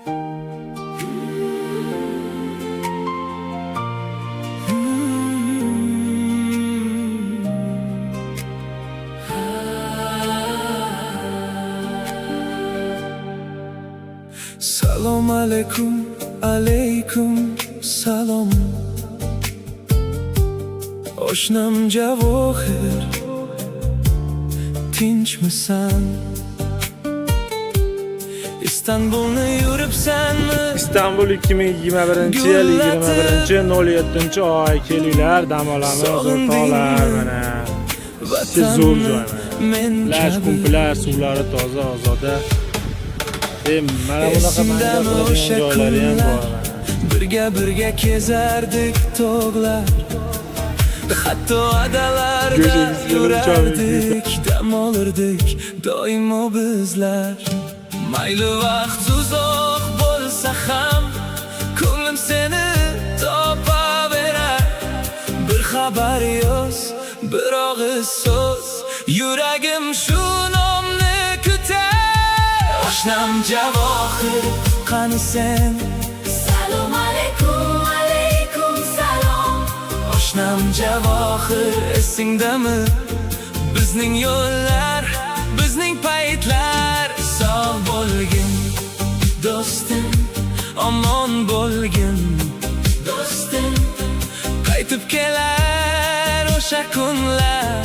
Salom alaykum, alaykum salom. Oshnam Javohir, tinchmisan? İstanbulni yuribsanmi? İstanbul 2021-yil 21-07-oy kelinglar, dam olamiz, o'rtoqlar. Mana zo'r joy. Lash kumpular, suvlari toza, ozoda. Mana bunaqa manzara joylari ham bor. Birga kezardik tog'lar, hatto adalarda yurardik, dam olirdik doimo bizlar. Mayli vaqt uzoq bo'lsa ham, ko'nglim seni topaverar. Bir xabar yoz, bir og'iz so'z, yuragim shu nomni kutar. Oshnam Javohir, qani sen? Salom alaykum, alaykum salom. Oshnam Javohir, esingdami? Bizning yo'llar, bizning paytlar. Sog' bo'lgin do'stim, omon bo'lgin do'stim. Qaytib kelar o'sha kunlar.